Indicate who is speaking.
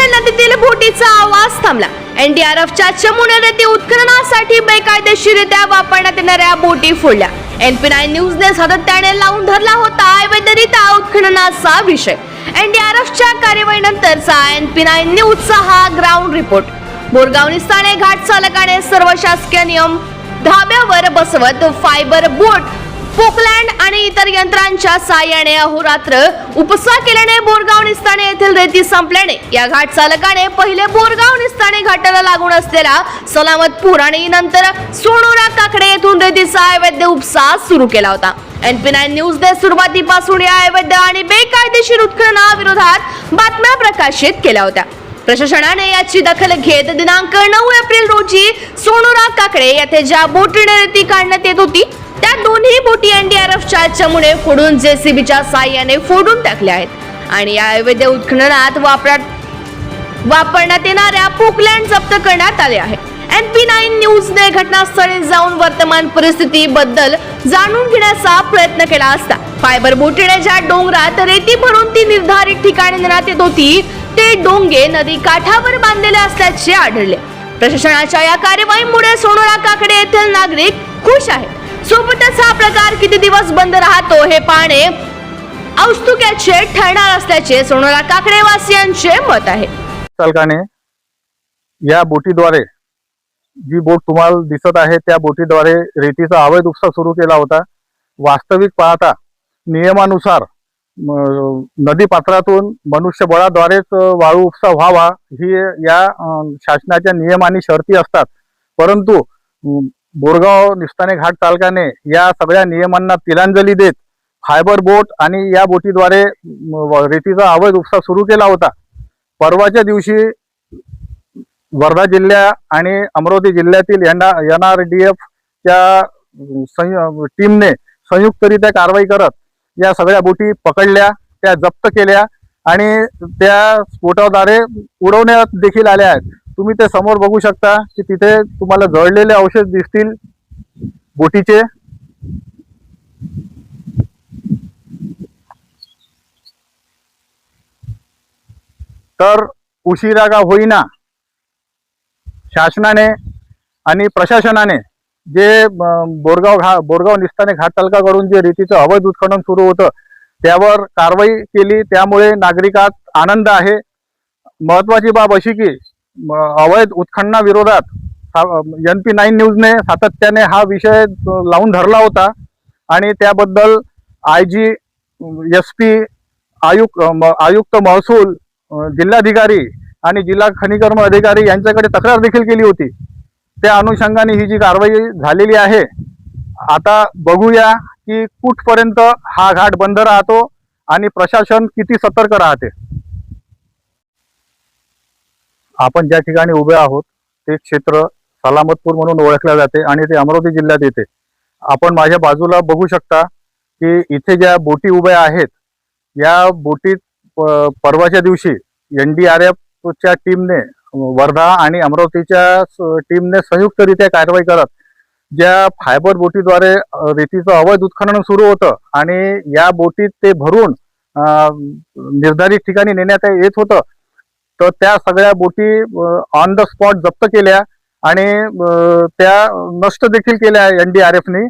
Speaker 1: नदीतील बोटीचा आवाज थांबला। एनडीआरएफच्या चमूने रेती उत्खननासाठी बेकायदेशीररित्या वापरण्यात येणाऱ्या बोटी फोडल्या। NP9 न्यूजने सातत्याने लावून धरला होता अवैधरित्या उत्खननाचा विषय। एनडीआरएफच्या कारवाईनंतरचा NP9 न्यूजचा हा ग्राउंड रिपोर्ट। बोरगाव निस्ताने घाट चालकाने सर्व शासकीय नियम धाब्यावर बसवत फायबर बोट, पोकलँड आणि इतर यंत्रांच्या साहाय्याने अहोरात्र उपसा केल्याने बोरगाव निस्ताने येथील रेती संपल्याने या घाट चालकाने पहिले बोरगाव निस्ताने घाटाला लागून असलेला सलामतपूर आणि नंतर सोनोरा काकडे येथून रेतीचा अवैध उपसा सुरू केला होता। NP9 न्यूजने सुरुवातीपासून या अवैध आणि बेकायदेशीर उत्खननाविरोधात बातम्या प्रकाशित केल्या होत्या। प्रशासनाने याची दखल घेत दिनांक 9 एप्रिल रोजी सोनोरा काकडे येथे ज्या बोटीने रेती काढण्यात येत होती त्या दोन्ही बोटी एनडीआरएफच्या चमूने फोडून जेसीबीच्या साहाय्याने फोडून टाकल्या आहेत आणि या अवैध उत्खननात वापरण्यात येणाऱ्या पोकलँड जप्त करण्यात आले आहे। NP9 न्यूजने घटनास्थळी जाऊन वर्तमान परिस्थितीबद्दल जाणून घेण्याचा प्रयत्न केला असता फायबर बोटीने ज्या डोंगरात रेती भरून ती निर्धारित ठिकाणी नेण्यात येत होती ते डोंगे नदी काठावर बांधलेले असल्याचे आढळले। प्रशासनाच्या या कार्यवाहीमुळे सोनोरा काकडे येथील नागरिक खुश आहेत। सोबतच हा प्रकार किती दिवस बंद राहतो हे पाहणे औत्सुक्याचे ठरणार असल्याचे सोनोरा काकडे वासियांचे मत आहे।
Speaker 2: चालकाने या बोटीद्वारे जी बोट तुम्हाला दिसत आहे त्या बोटीद्वारे रेतीचा अवैध उपसा सुरू केला होता। वास्तविक पाहता नियमानुसार नदी पात्रातून मनुष्यबळाद्वारेच वाळू उपसा व्हावा ही या शासनाच्या नियम आणि शर्ती असतात, परंतु बोरगाव निस्ताने घाट चालकाने या सगळ्या नियमांना तिलांजली देत फायबर बोट आणि या बोटीद्वारे रेतीचा अवैध उपसा सुरू केला होता। परवाच्या दिवशी वर्धा जिल्हा आणि अमरावती जिल्ह्यातील NRDF च्या टीमने संयुक्तरित्या कारवाई करत या सगळ्या बोटी पकडल्या, त्या जप्त केल्या आणि त्या स्फोटाद्वारे उडवण्यात देखील आल्या आहेत। तुम्ही ते समोर बघू शकता की तिथे तुम्हाला जळलेले अवशेष दिसतील बोटीचे। तर उशिरा का होईना शासनाने आणि प्रशासनाने जे बोरगाव निस्ताने घाट चालकाकडून जे रेतीचं अवैध उत्खनन सुरू होतं त्यावर कारवाई केली, त्यामुळे नागरिकात आनंद आहे। महत्वाची बाब अशी की अवैध उत्खननाविरोधात NP9 न्यूजने सातत्याने हा विषय लावून धरला होता आणि त्याबद्दल IG, SP, आयुक्त महसूल, जिल्हाधिकारी आणि जिल्हा खनिकर्म अधिकारी यांच्याकडे तक्रार देखील केली होती। त्या अनुषंगाने ही जी कारवाई झालेली आहे, आता बघूया की कुठपर्यंत हा घाट बंद राहतो आणि प्रशासन किती सतर्क राहते। आपण ज्या ठिकाणी उभे आहोत ते क्षेत्र सलामतपूर म्हणून ओळखले जाते आणि ते अमरावती जिल्ह्यात येते। आपण माझ्या बाजूला बघू शकता की इथे ज्या बोटी उभ्या आहेत या बोटीत परवाच्या दिवशी NDRFच्या टीमने वर्धा आणि अमरावतीच्या टीमने संयुक्तरित्या कारवाई करत ज्या फायबर बोटीद्वारे रेतीचं अवैध उत्खनन सुरू होतं आणि या बोटीत ते भरून निर्धारित ठिकाणी नेण्यात येत होतं, तर त्या सगळ्या बोटी ऑन द स्पॉट जप्त केल्या आणि त्या नष्ट देखील केल्या NDRFने।